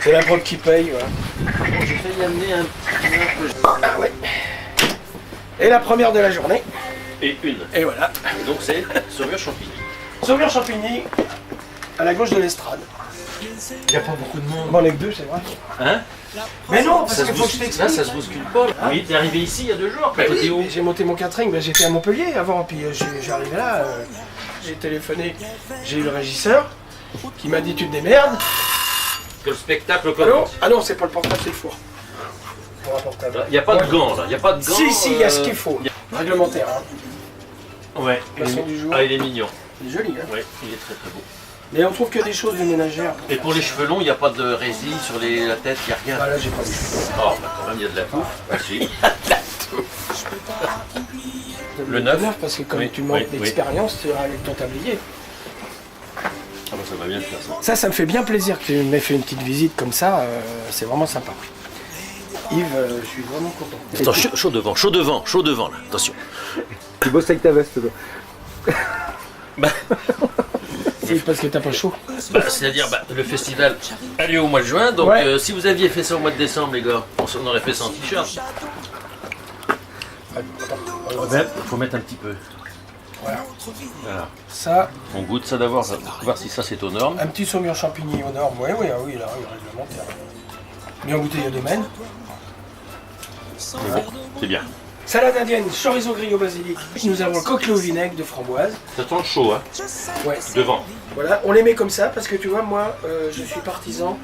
C'est la prod qui paye, voilà. Bon, j'ai failli amener un petit peu. Ah ouais. Et la première de la journée. Et une. Et voilà. Et donc c'est saumure champigny. Saumure Champigny, à la gauche de l'estrade. Il n'y a pas beaucoup de monde. Bon, on est que deux, c'est vrai. Hein? Mais non, parce Ça qu'il se faut que je bouscule. Là, t'explique. ça se bouscule pas. Là. Oui, t'es arrivé ici il y a 2 jours. Bah T'étais oui, où? j'ai monté mon catering, ben, j'étais à Montpellier avant, puis j'arrivais là, j'ai téléphoné, j'ai eu le régisseur qui m'a dit tu te démerdes. Que le spectacle Allô? commence. Ah non, c'est pas le portable, c'est le four. Pour un portable. Il n'y a pas de gants là. Il n'y a pas de gants. Si, il y a ce qu'il faut. Réglementaire, hein. Ouais. Poisson du jour. Ah, il est mignon. Il est joli, hein. Ouais, il est très très beau. Mais on trouve que des choses de ménagères. Et pour les cheveux longs, il n'y a pas de résille sur la tête, il n'y a rien. Ah là, j'ai pas vu. Oh, bah quand même, il y a de la bouffe. Ah, si. Le neuf. Parce que comme Oui, tu manques oui, d'expérience, tu iras avec ton tablier. Ah, bah ça va bien le faire ça. Ça me fait bien plaisir que tu m'aies fait une petite visite comme ça, c'est vraiment sympa. Yves, je suis vraiment content. Attends, chaud devant là, attention. Tu bosses avec ta veste, toi. C'est parce que t'as pas chaud. Bah, c'est-à-dire, le festival a lieu au mois de juin, donc Ouais. si vous aviez fait ça au mois de décembre, les gars, on aurait fait ça en t-shirt. Il faut mettre un petit peu. Voilà. Voilà. Ça, On goûte ça d'abord, voir si ça c'est aux normes. un petit saumure champigny aux normes. Oui, là, il est réglementaire. Bien goûté il y a des mènes. Mais bon, c'est bien. Salade indienne, chorizo grillé au basilic. Nous avons le coquelicot au vinaigre de framboise. Ça sent le chaud, hein, Ouais. devant. Voilà, on les met comme ça parce que tu vois, moi, je suis partisan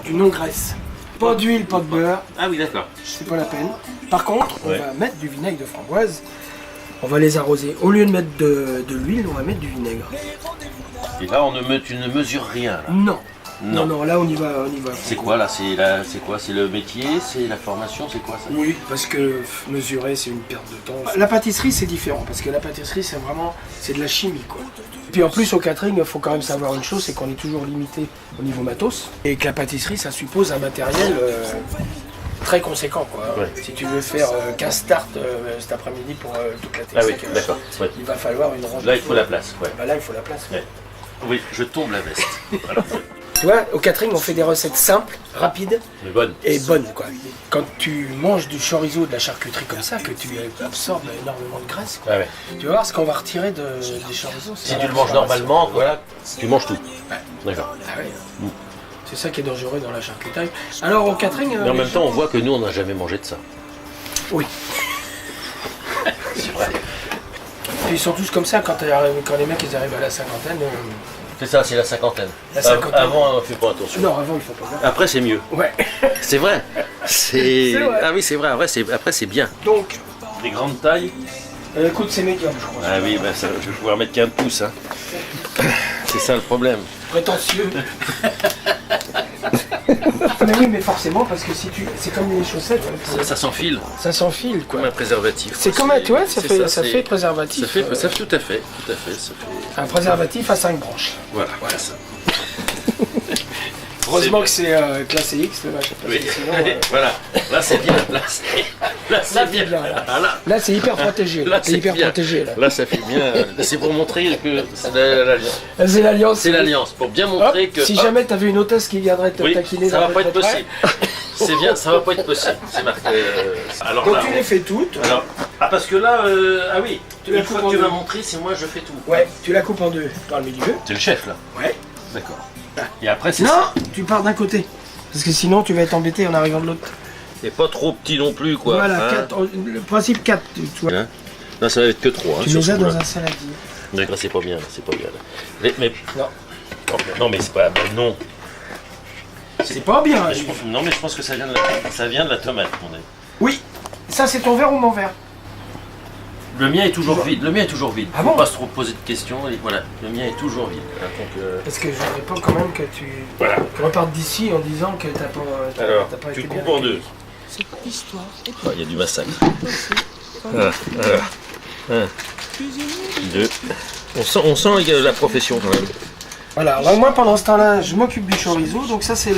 du non-graisse. Pas d'huile, pas de beurre, Ah oui, d'accord. c'est pas la peine. Par contre, on Ouais. va mettre du vinaigre de framboise. On va les arroser. Au lieu de mettre de l'huile, on va mettre du vinaigre. Et là, tu ne mesures rien. Là. Non. Non. Non, là on y va. C'est quoi là? C'est quoi? C'est le métier? C'est la formation? C'est quoi ça? Oui, parce que mesurer c'est une perte de temps. La pâtisserie c'est différent parce que la pâtisserie c'est de la chimie quoi. Puis en plus au catering il faut quand même savoir une chose, c'est qu'on est toujours limité au niveau matos et que la pâtisserie ça suppose un matériel très conséquent quoi. Ouais. Si tu veux faire 15 starts cet après-midi pour toute la Ah oui, technique, d'accord. Ouais. il va falloir une rangée. Là, il faut la place. Ouais. Bah là il faut la place. Ouais. Oui, je tombe la veste. Voilà. Tu vois, au catering on fait des recettes simples, rapides Mais bonne. et bonne quoi. Quand tu manges du chorizo, de la charcuterie comme ça, que tu absorbes énormément de graisse, quoi. Ah ouais. Tu vas voir ce qu'on va retirer des chorizos. Si tu le manges normalement, voilà, tu manges tout. Ouais. D'accord. Ah ouais. C'est ça qui est dangereux dans la charcuterie. Alors au catering... Mais en même temps, on voit que nous, on n'a jamais mangé de ça. Oui. C'est vrai. Puis ils sont tous comme ça quand les mecs ils arrivent à la cinquantaine. C'est ça, c'est la cinquantaine. La cinquantaine. Avant, on ne fait pas attention. Non, avant il faut pas. Après, c'est mieux. Ouais. C'est vrai. C'est vrai. Ah oui, c'est vrai. Après, c'est bien. Donc, Des grandes tailles. écoute, c'est médium je crois. Ah oui, ça, je vais pouvoir mettre qu'un pouce. Hein. C'est ça le problème. Prétentieux. Mais oui, mais forcément, parce que si tu... C'est comme les chaussettes, Ça s'enfile ça s'enfile quoi. comme un préservatif. C'est comme un, tu vois, ça c'est fait c'est- préservatif. Ça fait tout à fait. Ça fait... Un préservatif à 5 branches. Voilà, ça. Heureusement que c'est classé X, là, je sais pas Oui. si sinon, Voilà, là c'est bien. Là c'est Là, bien. c'est bien, là. Ah, là, là c'est hyper protégé. là, C'est hyper bien. protégé là. Là, ça fait bien. C'est pour montrer que c'est l'alliance. C'est l'alliance. C'est l'alliance, pour bien Hop, montrer que. si hop, jamais t'avais une hôtesse qui viendrait te oui, taquiner ça dans va pas le être prêt. possible. C'est bien, ça va pas être possible. C'est marqué. Alors Donc là, tu les fais toutes. alors, parce que là, ah oui, Tu la une fois coupes que tu en m'as deux. montré, c'est moi je fais tout. Ouais, tu la coupes en deux dans le milieu. C'est le chef là. Ouais. D'accord. Et après, c'est Non, ça. tu pars d'un côté. Parce que sinon tu vas être embêté en arrivant de l'autre. Et pas trop petit non plus, quoi. Voilà, hein. le principe 4. Tu vois. Hein. Là, ça va être que 3. Tu mets ça dans un saladier. D'accord, c'est pas bien, là, c'est pas bien. Là. Mais Non. non, mais c'est pas. Ben non. C'est pas bien. Mais non, mais je pense que ça vient de la tomate, mon avis. Oui. Ça c'est ton verre ou mon verre? Le mien est toujours vide. Le mien est toujours vide. Ah Faut bon pas se trop poser de questions. Et voilà, le mien est toujours vide. Hein, donc, Parce que je voudrais pas quand même que tu repartes d'ici en disant que t'as pas, alors, t'as pas tu été bien coupes en accueilli. deux. Cette histoire est Il y a du massacre. Voilà. Un, deux. On sent la profession quand même. Voilà, alors moi pendant ce temps-là, je m'occupe du chorizo, donc ça c'est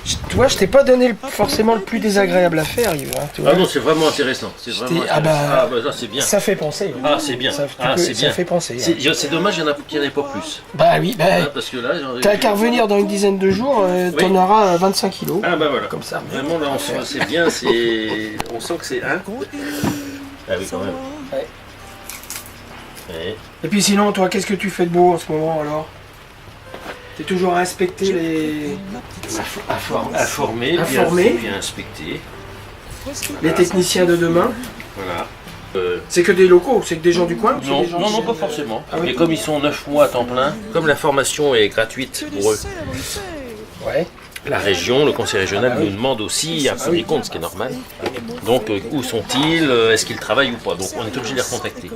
Tu vois, je t'ai pas donné forcément le plus désagréable à faire, Yves. Hein, tu vois. Ah non, c'est vraiment intéressant. C'est vraiment Ah bah, ça c'est bien. ça fait penser. Ah c'est bien. Ça, C'est bien. Ça fait penser. Hein. C'est dommage qu'il n'y en ait pas plus. Bah oui, bah, Ah, parce que là, t'as qu'à revenir dans une dizaine de jours, t'en auras 25 kilos. Ah bah voilà. Comme ça. Vraiment là, c'est bien, on sent que c'est... Hein ah oui, quand même. Ouais. Ouais. Et puis sinon, toi, qu'est-ce que tu fais de beau en ce moment alors? T'es toujours à inspecter les... À former, bien inspecter. les techniciens de demain. Voilà. C'est que des locaux, c'est que des gens du coin ou c'est Non, des gens non, qui- pas forcément. Ah oui. Mais comme ils sont 9 mois à temps plein, comme la formation est gratuite pour eux, Ouais. la région, le conseil régional Ah bah oui. nous demande aussi à prendre des comptes, ce qui est normal. Donc où sont-ils, est-ce qu'ils travaillent ou pas? Donc on est obligé de les recontacter.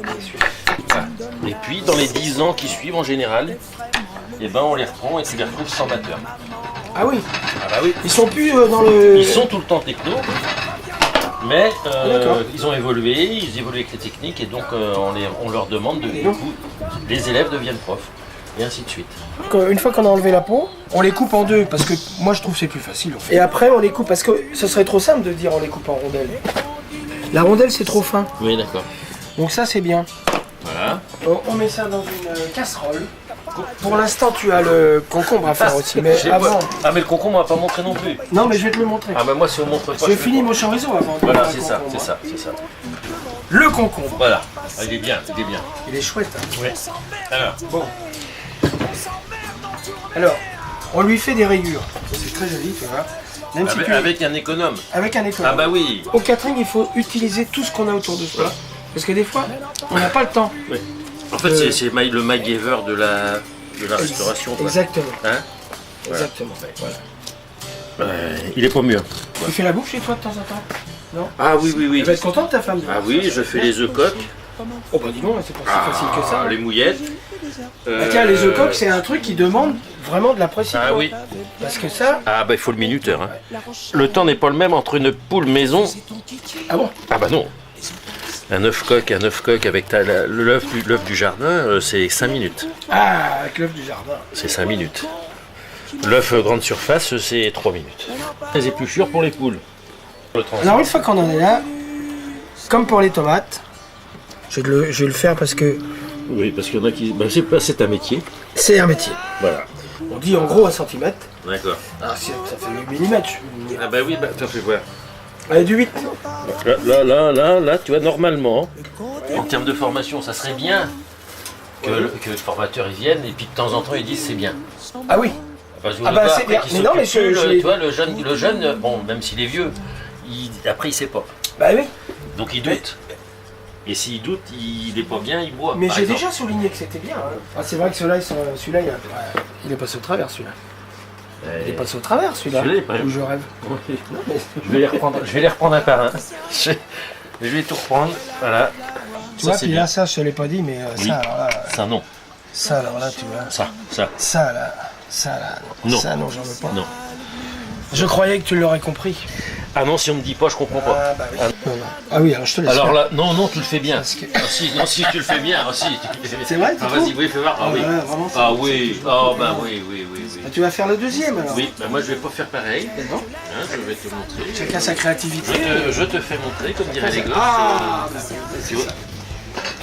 Voilà. Et puis dans les 10 ans qui suivent en général, eh ben, on les reprend et tu les retrouves sans batteur. Ah oui, Ah bah oui. ils sont plus dans le... Ils sont tout le temps techno, mais D'accord. ils ont évolué, ils évoluent avec les techniques et donc on leur demande de... Et donc les élèves deviennent profs et ainsi de suite. Une fois qu'on a enlevé la peau, on les coupe en deux parce que moi je trouve que c'est plus facile. En fait. Et après on les coupe parce que ce serait trop simple de dire on les coupe en rondelles. La rondelle c'est trop fin, Oui, d'accord. donc ça c'est bien. Voilà. On met ça dans une casserole. Pour l'instant tu as le concombre à faire aussi, mais avant... Ah mais le concombre on va pas montrer non plus. Non mais je vais te le montrer. Ah mais moi si on montre pas... J'ai je fais fini pas. mon chorizo avant. de Voilà, faire c'est le ça, concombre. c'est ça. Le concombre, Voilà. Ah, il est bien, il est bien. il est chouette. Hein. Oui. Alors, Bon. Alors, on lui fait des rayures. C'est très joli, tu vois. Même si avec un économe. avec un école. Ah bah oui. Au catering, il faut utiliser tout ce qu'on a autour de soi. Parce que des fois, on n'a pas le temps. Oui. En fait c'est le MacGyver de la restauration. Quoi. Exactement. Hein Exactement. Voilà. il est pas mieux. Tu fais la bouffe chez toi de temps en temps? Ah oui, oui, oui. Tu vas être content de ta femme. Ah oui, je fais les œufs coques. Oh bah dis donc, c'est pas si facile que ça. Les mouillettes. Bah tiens, les œufs coques, c'est un truc qui demande vraiment de la précision. Ah oui. Parce que ça... Ah bah il faut le minuteur. Hein. Le temps n'est pas le même entre une poule maison. Ah bon? Ah bah non. Un œuf coq avec l'œuf du jardin, c'est 5 minutes. Ah, avec l'œuf du jardin. C'est 5 minutes. L'œuf grande surface, c'est 3 minutes. Les épluchures pour les poules. Alors une fois qu'on en est là, comme pour les tomates, je vais le faire parce que Oui, parce qu'il y en a qui... Ben, c'est un métier. c'est un métier. Voilà. On dit en gros un centimètre. D'accord. Ah, ça fait 8 mm. Ah bah oui, t'en fais voir. Allez, du 8. Là, tu vois, normalement, en termes de formation, ça serait bien que le formateur il vienne et puis de temps en temps ils disent c'est bien. Ah oui. Parce que Ah bah, après, c'est bien. qu'il Mais non, mais s'occupe je plus, l'ai- tu vois, le jeune, bon, même s'il est vieux, après il sait pas. Bah oui. Donc il doute. Et s'il doute, il est pas bien, il boit. Mais par j'ai exemple. déjà souligné que c'était bien. Hein. Ah, c'est vrai que celui-là, il est passé au travers celui-là. Il est passé au travers celui-là. Celui-là, il est pas- Où je rêve. Oui. Non, mais... Je vais les reprendre un par un. Je vais tout reprendre. Voilà. Tu Ça, vois, c'est puis bien. là, ça, je te l'ai pas dit, mais Oui. ça, alors là, Ça, non. ça, alors là, tu vois. Ça. Ça, là. Non. Ça, non, j'en veux pas. Non. Je croyais que tu l'aurais compris. Ah non, si on me dit pas, je comprends pas. Ah, bah oui. Non, non. Ah oui, alors je te laisse. Alors faire. là, non, tu le fais bien. Parce que- Ah, si, non, si tu le fais bien, ah, si. C'est vrai, tu Ah, trouves vas-y, oui, fais voir. Ah Ah, oui. ouais, vraiment, c'est- Ah oui. Ah bah oui. Ah, tu vas faire le deuxième alors. Oui, bah moi je vais pas faire pareil. Bon. Hein, je vais te montrer. Chacun sa créativité. Je te fais montrer, comme diraient les gosses. Ah, bah, Tu vois.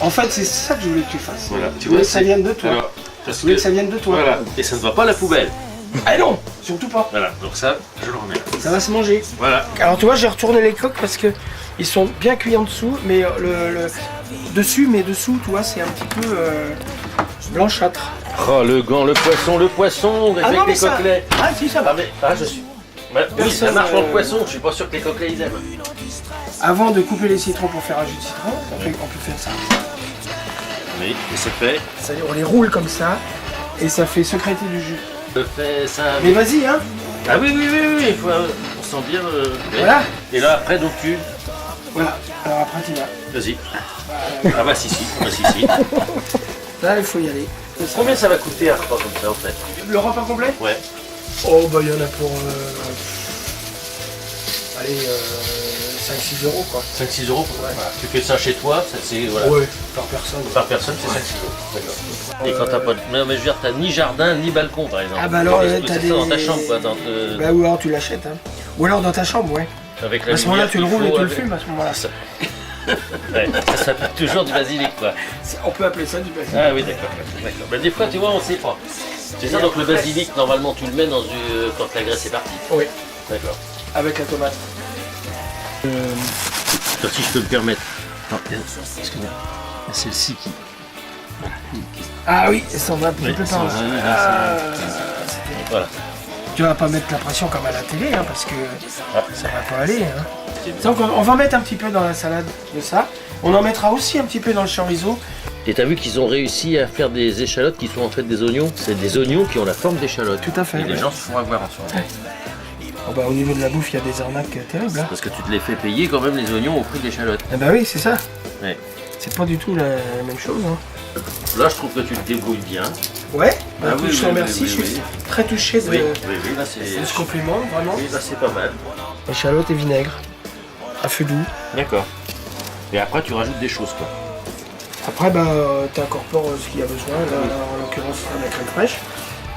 En fait, c'est ça que je voulais que tu fasses. Voilà, Tu voulais que ça vienne de toi. Alors, parce Je voulais que ça vienne de toi. Voilà. Et ça ne va pas à la poubelle. Ah non, surtout pas. Voilà. Donc ça, je le remets. Ça va se manger. Voilà. Alors tu vois, j'ai retourné les coques parce que ils sont bien cuits en dessous, mais le dessus, mais dessous, tu vois, c'est un petit peu blanchâtre. Oh le gant, le poisson avec non, mais les ça- coquelets. Ah si, ça va. Ah mais je suis. Bah, oui, Personne, ça marche pour le poisson. Je suis pas sûr que les coquelets ils aiment. Avant de couper les citrons pour faire un jus de citron, on peut faire ça. Oui, et c'est fait. C'est-à-dire on les roule comme ça et ça fait sécréter du jus. Je fais ça. Mais vas-y, hein. Ah oui, il faut, on sent bien. Voilà. Et là après donc tu. Voilà. Alors après tu vas. Vas-y. Ah bah si. Là, il faut y aller. Combien ça va coûter un repas comme ça en fait? Le repas complet? Ouais. Oh bah il y en a pour allez 5-6 euros quoi. 5-6 euros. Ouais. Tu fais ça chez toi, ça c'est voilà. Ouais, par personne. Par personne c'est 5-6 euros. D'accord. Et quand t'as pas de... Non, mais je veux dire, t'as ni jardin, ni balcon, par exemple. Ah bah alors, Est-ce que t'as c'est des... ça dans ta chambre, quoi, Bah ou alors tu l'achètes, hein. Ou alors dans ta chambre, ouais. Avec la À ce moment-là, lumière tu le qu'il roules et faut tu le avec- fumes à ce moment-là. Ça. Ouais, ça s'appelle toujours du basilic, quoi. On peut appeler ça du basilic. Ah oui, d'accord. D'accord. Ben, des fois, tu vois, on sait pas. C'est ça, donc le basilic, normalement, tu le mets quand la graisse est partie. Oui, D'accord. avec la tomate. Si je peux me permettre. Excusez-moi. Celle-ci qui. Ah oui, ça va un petit peu par là. Ah, Voilà. tu vas pas mettre la pression comme à la télé, hein, parce que Ah, ça va pas aller. Hein. Donc on va mettre un petit peu dans la salade de ça. On en mettra aussi un petit peu dans le chorizo. Et t'as vu qu'ils ont réussi à faire des échalotes qui sont en fait des oignons. C'est des oignons qui ont la forme d'échalotes. Tout à fait. Et les ouais. gens se font avoir en ce moment. Oh bah, au niveau de la bouffe, il y a des arnaques terribles. Hein. Parce que tu te les fais payer quand même les oignons au prix de l'échalote. Ah bah oui, c'est ça. Ouais. C'est pas du tout la même chose. Hein. Là, je trouve que tu te débrouilles bien. Ouais, bah, Ah écoute, oui, je te oui, remercie. oui, je suis oui. très touché de, Oui, là c'est. de ce compliment, vraiment. Oui, là c'est pas mal. Échalote et vinaigre, à feu doux. D'accord. Et après, tu rajoutes des choses, quoi. Après, bah, tu incorpores ce qu'il y a besoin. Là, en l'occurrence, c'est de la crème fraîche.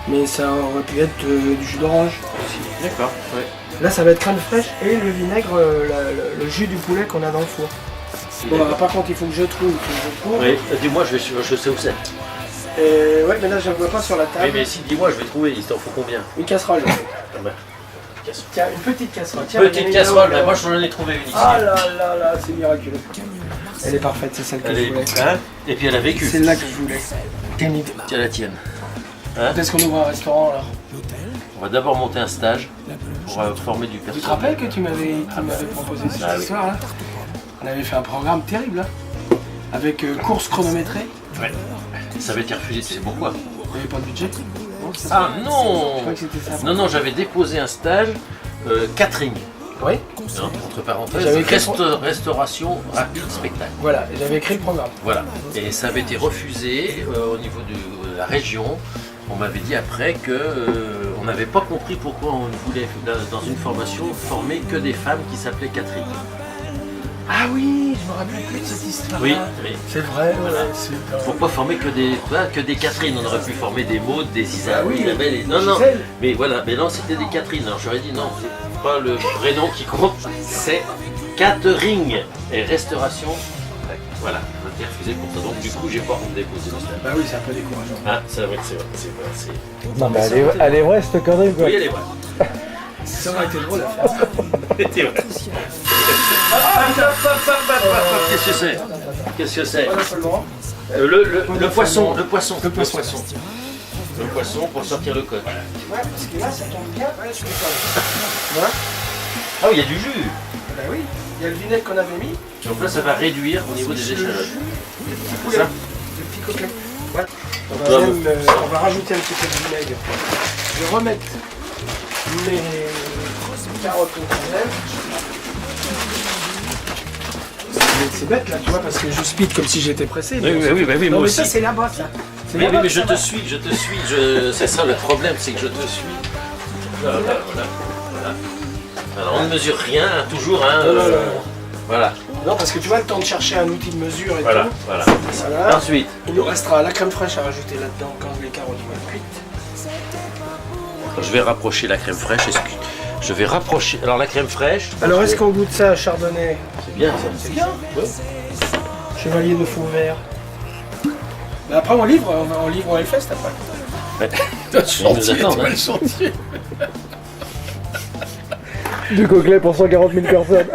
Mais ça aurait pu être du jus d'orange aussi. D'accord. Ouais. Là, ça va être crème fraîche et le vinaigre, le jus du poulet qu'on a dans le four. Bon, bah, par contre, il faut que je trouve. Oui, dis-moi, je sais où c'est. Ouais, mais là, je ne vois pas sur la table. Oui, mais si, dis-moi, je vais trouver. Il t'en faut combien? Une casserole. Ah bah, Tiens, une petite casserole. Tiens, petite il y en a casserole, là. mais moi j'en ai trouvé une ici. Ah là là là, c'est miraculeux. Elle est parfaite, c'est celle que Elle je est... voulais. Hein? Et puis elle a vécu. C'est là que je voulais. Tiens, Tiens la tienne. est-ce qu'on ouvre un restaurant alors? On va d'abord monter un stage pour former du Tu personnel. te rappelles que tu m'avais proposé cette Ah oui. histoire là? On avait fait un programme terrible là, avec course chronométrée. Ouais. Ça avait été refusé, tu sais pourquoi? Il n'y avait pas de budget. Ah non! Je crois que c'était ça. Non, non, j'avais déposé un stage catering. Oui. Hein, entre parenthèses, J'avais écrit restauration rapide spectacle. Voilà, j'avais écrit le programme. Voilà. Et ça avait été refusé au niveau de la région. On m'avait dit après que on n'avait pas compris pourquoi on voulait dans une formation former que des femmes qui s'appelaient Catherine. Ah oui, je me rappelle plus de cette histoire. Oui, oui. C'est vrai, Voilà. ouais, c'est vrai. Pourquoi former que des Catherine? On aurait pu former des Maud, des Isabelle, Ah oui, Isabelle et... Non, non, Gisèle. mais voilà, mais non, c'était des Catherine. Alors j'aurais dit non, c'est pas le prénom qui compte, c'est catering et restauration. Voilà, on a été refusé pour ça. Donc du coup, j'ai pas déposé le stage. Bah oui, c'est un peu décourageant. Ah, c'est vrai, c'est vrai. Non, mais elle est vraie cette connerie quoi. Oui, elle est vraie. Ça aurait été drôle à faire. C'est vrai. Qu'est-ce que c'est? Qu'est-ce que c'est? Voilà seulement. Le poisson, le poisson, Le poisson. Le poisson pour sortir le code. Ouais, parce que là, ça tombe bien. Ouais, je fais ça. Voilà. Ah oui, il y a du jus. Bah oui, il y a le vinaigre qu'on avait mis. Donc là, ça va réduire au niveau des Le échalotes. jus, le petit C'est poulet, ça le petit coquelet. Voilà. Là, On va rajouter un petit peu de vinaigre. Je vais remettre mes carottes au congèle. C'est bête là, tu vois, parce que je speed comme si j'étais pressé. Oui, oui, oui, Non, moi mais ça, aussi. c'est là-bas, ça. C'est Oui, là-bas mais que je ça te va. suis. C'est ça le problème, c'est que je te suis. Voilà, voilà. Alors on ne mesure rien, hein, toujours, hein. Non, non, non. Voilà, Non, parce que tu vois, le temps de chercher un outil de mesure et voilà, tout. voilà. Voilà. Ensuite, Il nous restera la crème fraîche à rajouter là-dedans quand les carottes vont être cuites. je vais rapprocher la crème fraîche. Je vais rapprocher. Alors la crème fraîche. Alors, est-ce qu'on goûte ça à chardonnay? C'est bien ça. C'est bien. Ouais. Chevalier de fond vert. Bah après, on livre au Hellfest après. Ouais. Dans le Ils nous chantier, attendent, tu vois, hein. le chantier. Du coquelet pour 140 000 personnes.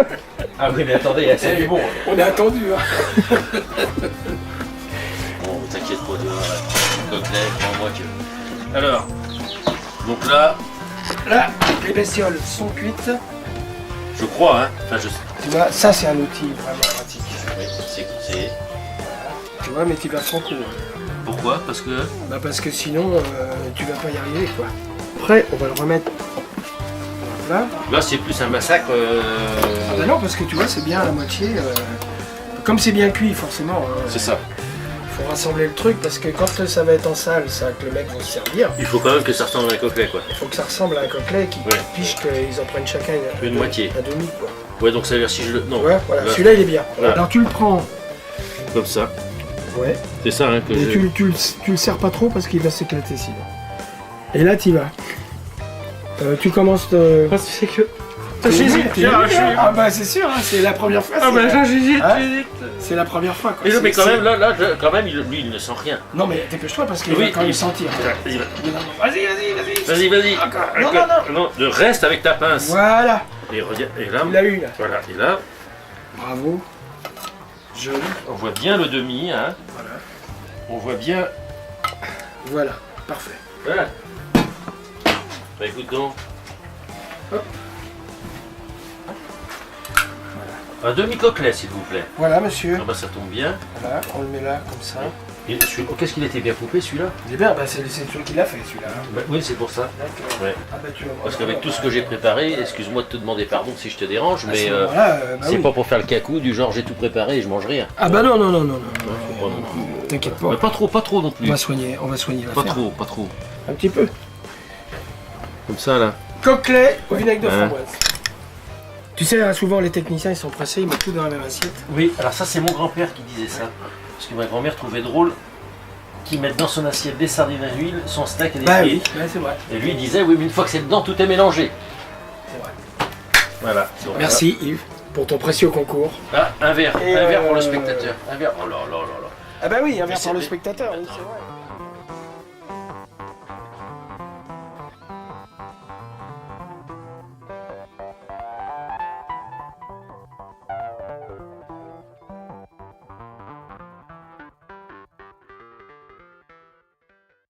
Ah oui, mais attendez, c'est du bon. On est attendu. Hein. Bon, t'inquiète pas de coquelet, prends-moi que. Alors, donc là, Là, les bestioles sont cuites. je crois, hein. Enfin, je sais. Tu vois, ça c'est un outil vraiment pratique. Oui, c'est. Tu vois, mais tu vas trop court. Pourquoi? Parce que. Bah parce que sinon, tu vas pas y arriver quoi. Après, on va le remettre là. Là, c'est plus un massacre. Ah bah non, parce que tu vois, c'est bien à la moitié. Comme c'est bien cuit, forcément. C'est ça. Faut rassembler le truc parce que quand ça va être en salle, ça que le mec va se servir. Il faut quand même que ça ressemble à un coquelet, quoi. Il faut que ça ressemble à un coquelet qui Ouais. piche qu'ils en prennent chacun Une moitié. un demi quoi. Ouais, donc ça veut dire si je le. Non. Ouais, voilà. Là, Celui-là il est bien. Voilà. Alors tu le prends comme ça. Ouais. C'est ça hein, que Et je... tu le serres pas trop parce qu'il va s'éclater sinon. Et là, tu vas. Tu commences de... Parce que c'est que. Ah bah c'est sûr, hein, c'est la première fois. Ah bah j'hésite, Hein j'hésite. C'est la première fois quoi. Mais, non, mais quand C'est- même, quand même, lui, il ne sent rien. Non mais dépêche-toi parce qu'il Oui, va quand même il- sentir. Vas-y, Vas-y. vas-y. Encore. Non. Reste avec ta pince. Voilà. Et regarde, et là, Il l'a eu là. voilà, et là, Bravo. Joli. on voit bien le demi, hein. Voilà. On voit bien. Voilà. Parfait. Voilà. Bah écoute donc. Hop. Un demi-coquelet, s'il vous plaît. Voilà monsieur. Ah bah ça tombe bien. Voilà, on le met là comme ça. Et qu'est-ce qu'il était bien coupé celui-là? Il est bien, bah, c'est celui qui l'a fait celui-là. Bah, oui, c'est pour ça. D'accord. Ouais. Ah bah tu vas voir. Parce qu'avec tout ce que j'ai préparé, excuse-moi de te demander pardon si je te dérange, À mais ce moment-là, bah c'est oui. pas pour faire le cacou du genre j'ai tout préparé et je mange rien. Ah bah non. Faut pas non plus. T'inquiète Mais pas. pas trop non On plus. va soigner l'affaire. Pas trop. Un petit peu. Comme ça là. Coquelet au vinaigre de Hein. framboise. Tu sais, souvent les techniciens ils sont pressés, ils mettent tout dans la même assiette. Oui, alors ça c'est mon grand-père qui disait ça. Parce que ma grand-mère trouvait drôle qu'il mette dans son assiette des sardines à l'huile, son steak et des Bah frites. oui, c'est vrai. Et lui il disait oui mais une fois que c'est dedans tout est mélangé. C'est vrai. Voilà. Donc, Merci Yves pour ton précieux concours. voilà. Ah, un verre Et pour le spectateur. Un verre. Oh là là là là. Ah bah oui, un verre Mais pour le c'est- spectateur, oui, c'est vrai.